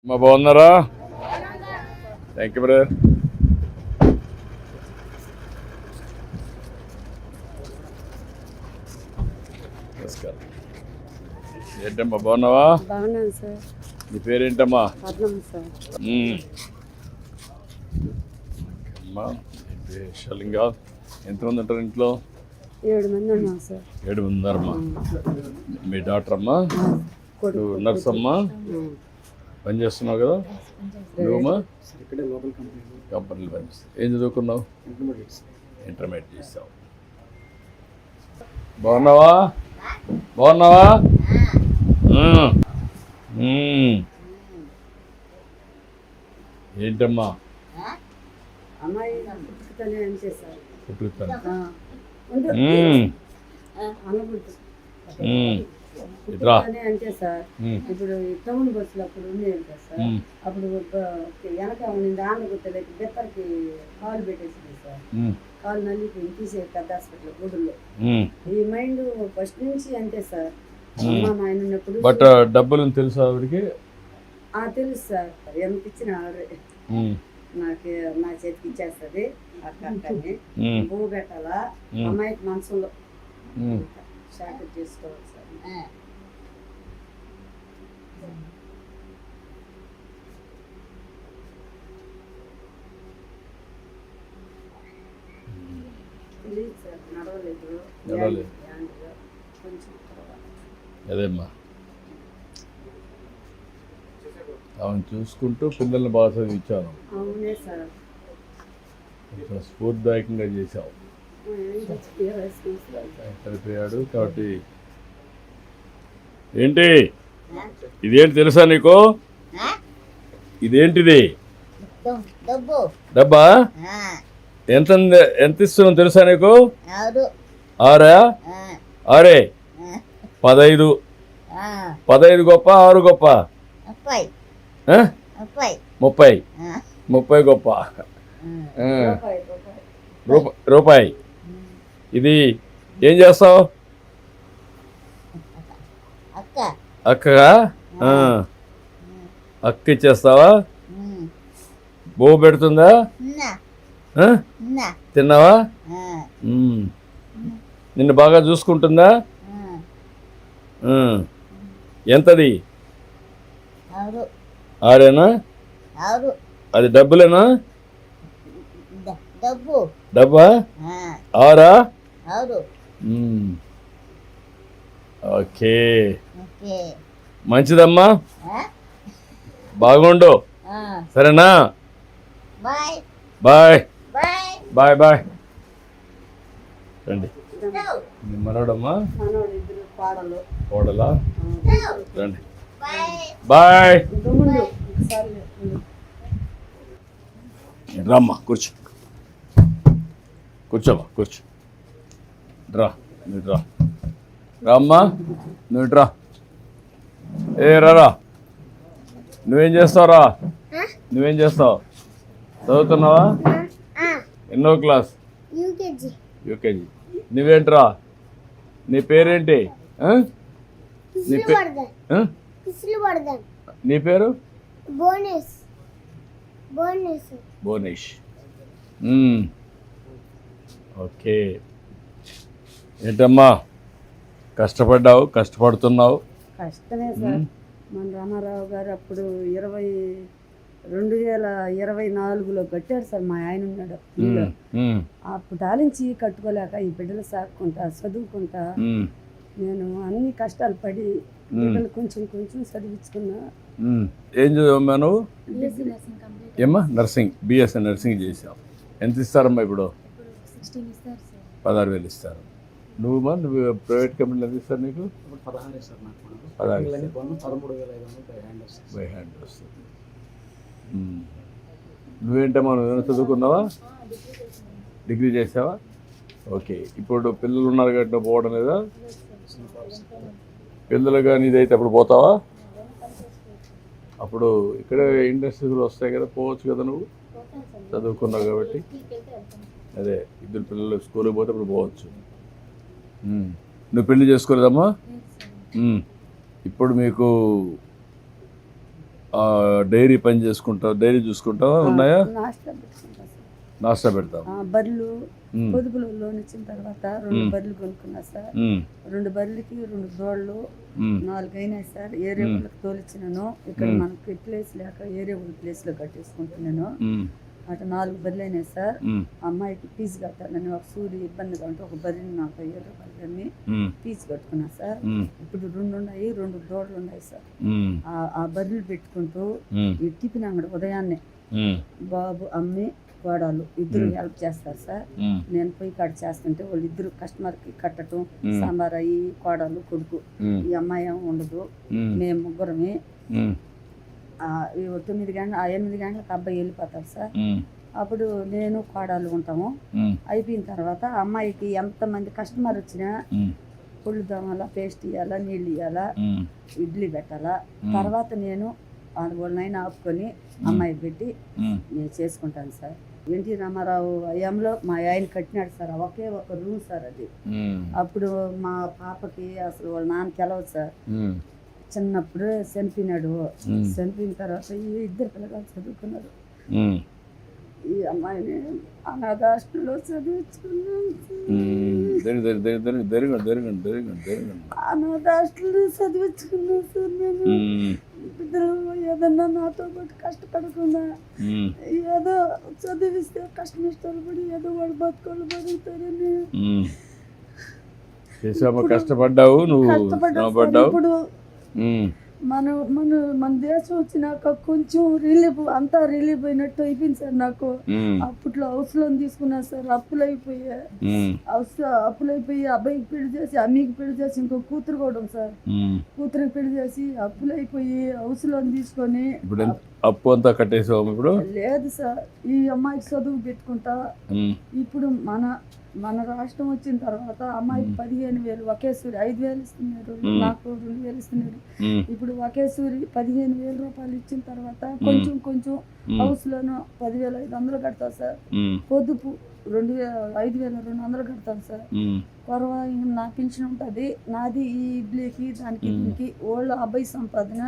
మా బాగున్నారా? Thank you brother. నమస్కారం. ఏంటమ్మా బాగున్నావా? బాగున్నాను సార్. నీ పేరేంటమ్మా? పద్మం సార్. అమ్మా షలింగా ఎంతమంది ఉంటారు ఇంట్లో? 7 మంది ఉన్నాం సార్. 7 మంది ఉన్నారమ్మా. మీ డాక్టర్ అమ్మా, నర్స్ అమ్మా, పని చేస్తున్నావు కదా నువ్వమ్మా? కంపెనీలో పనిచేస్తావు. ఏం చదువుకున్నావు? ఇంటర్మీడియట్ చేసావు. బాగున్నావా? బాగున్నావా? ఏంటమ్మా అమ్మాయి పుట్టుకనే అంటే సార్. పుట్టుకుతాను. అంటే సార్ ఇప్పుడు టౌన్ బస్సులు అప్పుడు ఉండేది కదా సార్. అప్పుడు వెనక ఉండింది ఆంధ్ర గుర్తలేక బెత్తరికి కాలు పెట్టేసింది సార్. కాలు నల్లిపోయి తీసే పెద్ద హాస్పిటల్ గుడుల్లో. ఈ మైండ్ ఫస్ట్ నుంచి అంతే సార్. అమ్మ మా ఆయన ఉన్నప్పుడు బట్ డబ్బులు తెలుసా ఆవిడకి? తెలుసు సార్. ఎంత ఇచ్చిన ఆవిడ నాకు నా చేతికి ఇచ్చేస్తుంది. అక్కని పువ్వు పెట్టాలా అమ్మాయికి మనసులో షార్ట్ చేసుకోవాలి సార్. తెలియదు సార్. నడవలేదు. కొంచెం అదేమ్మా ఆమెను చూసుకుంటూ పిల్లల్ని బాగా చదివించాను. అవునే సార్. కొంచెం స్ఫూర్తిదాయకంగా చేశావు. చనిపోయాడు కాబట్టి ఏంటి ఇదేంటి తెలుసా నీకు? ఇదేంటిది? డబ్బా? ఎంత ఇస్తున్నావు తెలుసా నీకు? 6 6 15 15 గొప్ప 6 గొప్ప 30 గొప్ప రూపాయి. ఇది ఏం చేస్తావు? అక్కగా అక్క ఇచ్చేస్తావా? బో పెడుతుందా? తిన్నావా? నిన్ను బాగా చూసుకుంటుందా? ఎంతది? 6 అది డబ్బులేనా? డబ్బా 6? ఓకే మంచిదమ్మా. బాగుండు. సరేనా? Bye bye bye. రండి. మనోడమ్మా కోడలా? రండి. బాయ్. రామ్మా కూర్చో. కూర్చోమ్మా కూర్చో. రా నువ్వు రా. రామ్మా నువ్వు రా. రా. నువ్వేం చేస్తావురా? నువ్వేం చేస్తావు? చదువుతున్నావా? ఎన్నో క్లాస్? యూకేజీ. నువ్వేంట్రా? నీ పేరేంటి? నీ పేరు? బోనేష్. ఓకే. ఏంటమ్మా కష్టపడ్డావు, కష్టపడుతున్నావు? కష్టమే సార్. మన రామారావు గారు అప్పుడు 2024లో కట్టాడు సార్. మా ఆయన ఉన్నాడు అప్పుడు ఆలించి కట్టుకోలేక ఈ బిడ్డలు సాక్కుంటా చదువుకుంటా నేను అన్ని కష్టాలు పడి బిడ్డలు కొంచెం కొంచెం చదివించుకున్నా. ఏం చదివమ్మా నువ్వు? ఏమ్మా నర్సింగ్, బిఎస్సీ నర్సింగ్ చేసావు. ఎంత ఇస్తారమ్మా ఇప్పుడు? 16,000 ఇస్తారు. నువ్వు ప్రైవేట్ కంపెనీలు ఎంత ఇస్తారు నీకు? 16,000 బై హ్యాండ్ వస్తుంది. నువ్వేంటమ్మా నువ్వేమైనా చదువుకున్నావా? డిగ్రీ చేసావా? ఓకే. ఇప్పుడు పిల్లలు ఉన్నారు కాబట్టి నువ్వు పోవడం లేదా? పిల్లలు కానీ ఇదైతే అప్పుడు పోతావా? అప్పుడు ఇక్కడే ఇండస్ట్రీస్లో వస్తాయి కదా, పోవచ్చు కదా నువ్వు చదువుకున్నావు కాబట్టి. అదే 2 పిల్లలు స్కూల్కి పోతే అప్పుడు పోవచ్చు. నువ్వు పెళ్లి చేసుకోలేదమ్మా? ఇప్పుడు మీకు డైరీ పని చేసుకుంటావు, డైరీ చూసుకుంటావా? ఉన్నాయా? నాస్టా పెట్టుకుంటా సార్. నాస్టా పెడతావు. బర్రెలు ఉమ్, పొదుపులో లోన్ ఇచ్చిన తర్వాత 2 బర్రెలు కొనుక్కున్నా సార్. ఉమ్, 2 బర్రెలకి 2 దోళ్ళు ఉమ్, 4 అయినాయి సార్. ఏరే వాళ్ళకి తోలిచ్చినాను. ఇక్కడ మనకి ప్లేస్ లేక ఏరే వాళ్ళ ప్లేస్లో కట్టేసుకుంటున్నాను. ఉమ్, అటు 4 బర్రెలు అయినాయి సార్. ఉమ్, అమ్మాయికి ఫీజు కట్టాలని ఒక సూది ఇబ్బందిగా ఉంటే ఒక బర్రెని 40,000 రూపాయలు అమ్మి ఉమ్, ఫీజు కట్టుకున్నా సార్. ఉమ్, ఇప్పుడు 2 ఉన్నాయి, 2 దోళ్ళు ఉన్నాయి సార్. ఉమ్, ఆ బర్రెలు పెట్టుకుంటూ ఉమ్, ఈ టిఫిన్ అంగడి ఉదయాన్నే ఉమ్, బాబు అమ్మి కోడలు ఇద్దరు హెల్ప్ చేస్తారు సార్. ఉమ్, నేను పోయి కట్ చేస్తుంటే వాళ్ళు ఇద్దరు కస్టమర్కి కట్టడం, సాంబార్ అయ్యి కోడలు కొడుకు, ఉమ్, ఈ అమ్మాయి ఏమో ఉండదు. ఉమ్, మేము ముగ్గురమే. ఉమ్, 8 గంటలకు అబ్బాయి వెళ్ళిపోతారు సార్. ఉమ్, అప్పుడు నేను కోడలు ఉంటాము. ఉమ్, అయిపోయిన తర్వాత అమ్మాయికి ఎంతమంది కస్టమర్ వచ్చినా ఉమ్, పుళ్ళు దోమాలా, పేస్ట్ ఇవ్వాలా, నీళ్ళు ఇవ్వాలా, ఉమ్, ఇడ్లీ పెట్టాలా. తర్వాత నేను వాళ్ళనైనా ఆపుకొని అమ్మాయి పెట్టి ఉమ్, నేను చేసుకుంటాను సార్. ఎన్టీ రామారావు హయాంలో మా ఆయన కట్టినాడు సార్. ఒకే ఒక రూమ్ సార్ అది. ఉమ్, అప్పుడు మా పాపకి అసలు వాళ్ళ నాన్న తెలవదు సార్. ఉమ్, చిన్నప్పుడు చనిపోయినాడు. చనిపోయిన తర్వాత ఈ 2 పిల్లగాలు చదువుకున్నారు. ఉమ్, ఈ అమ్మాయిని అనాథాశ్రమంలో చదివించుకున్నాను అనాథాశ్రమంలో చదివించుకున్నాను సార్. నేను బిడ్డలు ఏదన్నా నాతో పాటు కష్టపడకుండా ఏదో చదివిస్తే కష్టం ఇష్టాలు పడి ఏదో వాడు బతుకోళ్ళు బతుకుతారని కష్టపడ్డావు నువ్వు. ఇప్పుడు మన దేశం వచ్చినాక కొంచెం రిలీఫ్, అంతా రిలీఫ్ అయినట్టు అయిపోయింది సార్. నాకు అప్పట్లో హౌస్ లోన్ తీసుకున్నా సార్. అప్పులైపోయి అబ్బాయికి పెళ్లి చేసి, అమ్మకి పెళ్లి చేసి, ఇంకో కూతురు కూడా ఉంది సార్. కూతురికి పెళ్లి చేసి అప్పులైపోయి హౌస్ లోన్ తీసుకొని అప్పు అంతా కట్టేసావు ఇప్పుడు? లేదు సార్, ఈ అమ్మాయికి చదువు పెట్టుకుంటా. ఇప్పుడు మన రాష్ట్రం వచ్చిన తర్వాత అమ్మాయికి 15,000 ఒకేసారి 5,000 ఇస్తున్నారు, నాకు 2,000 ఇస్తున్నారు. ఇప్పుడు ఒకేసారి 15,000 రూపాయలు ఇచ్చిన తర్వాత కొంచెం హౌస్ లోను 10,500 కడతా సార్. పొదుపు 5,200 కడతాను సార్. కొరవ నా పెన్షన్ ఉంటుంది, నాది ఈ ఇడ్లీకి దానికి దీనికి. వాళ్ళ అబ్బాయి సంపాదన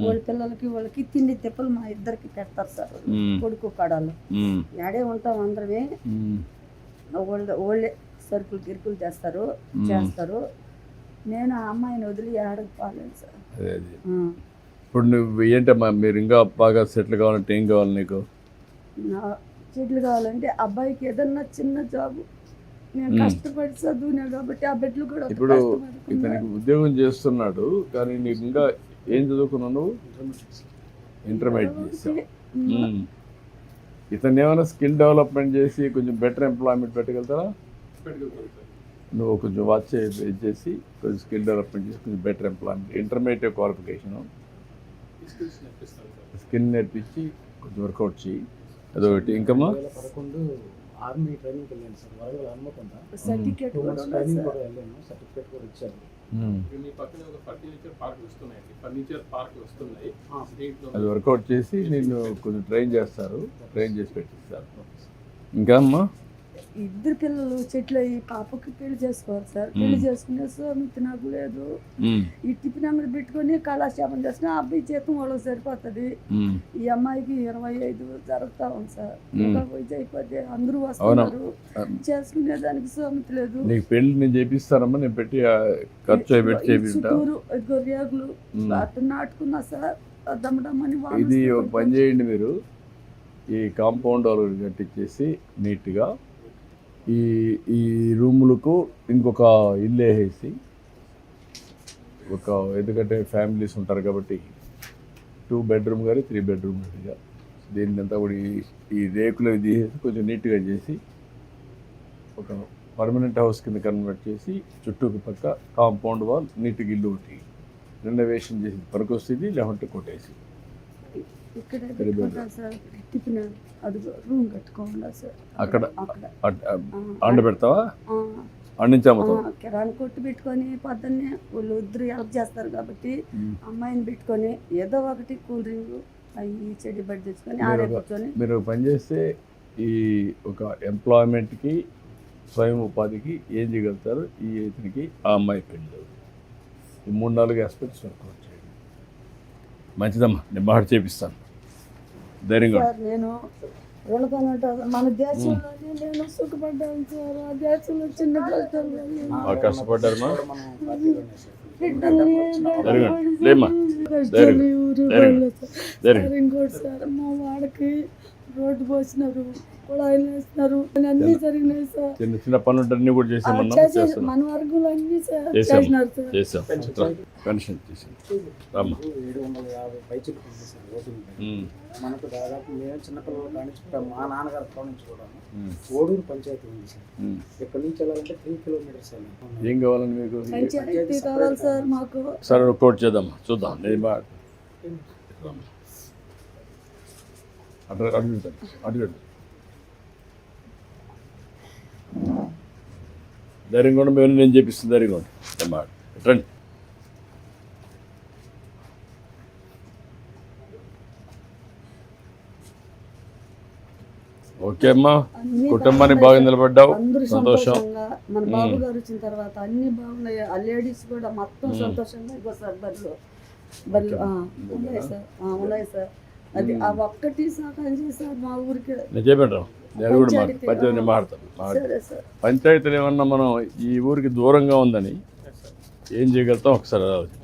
వాళ్ళ పిల్లలకి వాళ్ళకి తిండి తిప్పలు మా ఇద్దరికి పెడతారు సార్. కొడుకు కడాలు యాడే ఉంటాం అందరమే. వాళ్ళే సరుకులు గిరుకులు చేస్తారు. నేను ఆ అమ్మాయిని వదిలి ఆడకు పోలేదు సార్. ఇప్పుడు నువ్వు ఏంటమ్మా, మీరు ఇంకా బాగా సెటిల్ కావాలంటే ఏం కావాలి నీకు? సెటిల్ కావాలంటే అబ్బాయికి ఏదన్నా చిన్న జాబు, నేను కష్టపడి చదువునా కాబట్టి ఆ బిడ్డలు కూడా. ఇప్పుడు ఇతనికి ఉద్యోగం చేస్తున్నాడు కానీ నీకు ఇంకా ఏం చదువుకున్నావు నువ్వు? ఇంటర్మీడియట్ చేసావు. ఇతను ఏమైనా స్కిల్ డెవలప్మెంట్ చేసి కొంచెం బెటర్ ఎంప్లాయ్మెంట్ పెట్టగలుగుతారా? నువ్వు కొంచెం వాచ్ చేసి కొంచెం స్కిల్ డెవలప్మెంట్ చేసి కొంచెం better employment, intermediate qualification, skill నేర్పించి కొంచెం వర్కౌట్ చేయి. అదొకటి. ఇంకమ్మా ఆర్మీ ట్రైనింగ్ వెళ్ళాను sir, Warangal Hanamkonda. Certificate training కూడా వెళ్ళాను, సర్టిఫికేట్ కూడా ఇచ్చారు. మీ పక్కనే ఒక ఫర్నిచర్ పార్క్ వస్తున్నాయి. అది వర్కౌట్ చేసి నేను కొంచెం ట్రైన్ చేసి పెట్టిస్తారు. ఇంకా అమ్మా 2 పిల్లలు సెటిల్ అయ్యి పాపకి పెళ్లి చేసుకోవాలి సార్. పెళ్లి చేసుకునే సోమితి నాకు లేదు. ఈ టిఫిన్ అంగడి పెట్టుకొని కాలక్షేపం చేసిన అబ్బాయి జీతం వాళ్ళకి సరిపోతుంది. ఈ అమ్మాయికి 25 జరుగుతా ఉంది సార్. ఇంకా వయసు అయిపోతే అందరూ వస్తున్నారు, చేసుకునే దానికి సోమితి లేదు. నీకు పెళ్లి నేను చేపిస్తానమ్మా, నేను పెట్టి ఖర్చు పెట్టి చేపిస్తా. ఇదిగో రేగులు అట్లా నాటుకున్నా సార్. దమ్మడమ్మని ఇది ఒక పని చేయండి, మీరు ఈ కాంపౌండ్ వాళ్ళు కట్టించేసి నీట్గా ఈ రూములకు ఇంకొక ఇల్లు వేసేసి, ఎందుకంటే ఫ్యామిలీస్ ఉంటారు కాబట్టి 2 బెడ్రూమ్ కానీ 3 బెడ్రూమ్ కానీ దీన్ని అంతా కూడా ఈ రేకులు తీసేసి కొంచెం నీట్గా చేసి ఒక పర్మనెంట్ హౌస్ కింద కన్వర్ట్ చేసి చుట్టూకి పక్క కాంపౌండ్ వాల్ నీట్గా ఇల్లు ఒకటి రెనోవేషన్ చేసి పనికొస్తుంది. లేకుంటే కొట్టేసి అక్కడ అండ పెడతావా? కిరాణా కొట్టు పెట్టుకొని పొద్దున్నే వాళ్ళు 2 హెల్ప్ చేస్తారు కాబట్టి అమ్మాయిని పెట్టుకొని ఏదో ఒకటి కూల్ డ్రింక్ అవి చెడి బట్టి తెచ్చుకొని ఆడే కూర్చొని. మీరు పనిచేస్తే ఈ ఒక ఎంప్లాయ్మెంట్కి స్వయం ఉపాధికి ఏం చేయగలుగుతారు? ఈ ఇతనికి ఆ అమ్మాయి పెళ్ళి ఈ 3-4 ఆస్పెక్ట్స్ వర్కౌట్ చేయండి. మంచిదమ్మా నేను మాట చేపిస్తాను ధైర్యంగా ఉండు. సార్ నేను వెళతానంట మన దేశంలోనే నేను సుఖపడ్డాను సార్. ఆ దేశంలో చిన్న కష్టాలు బాగా కష్టపడ్డారమ్మా మనం పార్టీలోనే సార్. ధైర్యంగా ఉండు. లేమ్మా కష్టాలు ఊరు ధైర్యం. వాళ్ళు సార్. ధైర్యం. సార్ ఇంకోటి సార్ మా వాడికి రోడ్డు పోసినారు, కుళాయిలు వేసినారు, అన్నీ జరిగినాయి సార్. చిన్న చిన్న పనులు అన్నీ కూడా చేసామన్నా చేసేసి మన వర్గంలో అన్ని సార్ చేసినారు సార్. చేసాం పెన్షన్ చేసాం రామ్మా 750 పైచిలకు ఉంది సార్ ఓటింగ్ పై. మనకు దాదాపు మేము చిన్నపిల్లల కానించి మా నాన్నగారి కాడ నుంచి కూడా ఓడూరు పంచాయతీ ఉంది సార్. ఇక్కడ నుంచి వెళ్ళాలంటే 3 కిలోమీటర్స్ వెళ్ళాలి. ఏం కావాలని మీకు పంచాయతీ కావాలి సార్ మాకు. సరే ఒక కోట్ చేద్దామా చూద్దాం నేను అడుగుతాను అడుగుతాను ధైర్యం కూడా మేము నేను చేపిస్తాను ధైర్యం కూడా మాట రండి ఓకే అమ్మా అన్ని కుటుంబానికి బాగా నిలబడ్డావు అందరూ సంతోషం సంతోషంగా మన బాబు గారు వచ్చిన తర్వాత అన్ని బాగున్నాయి. ఆ లేడీస్ కూడా మొత్తం సంతోషంగా ఇగో సార్ బర్రెలు ఉన్నాయి సార్. ఉన్నాయి సార్. అది ఆ ఒక్కటి సహాయం చేశారు మా ఊరికి. నేను చెప్పాను నేను కూడా పంచాయతీ మాట్లాడతాను సరే సార్. పంచాయతీలు ఏమన్నా మనం ఈ ఊరికి దూరంగా ఉందని ఏం చేయగలుగుతాం ఒకసారి ఆలోచించండి.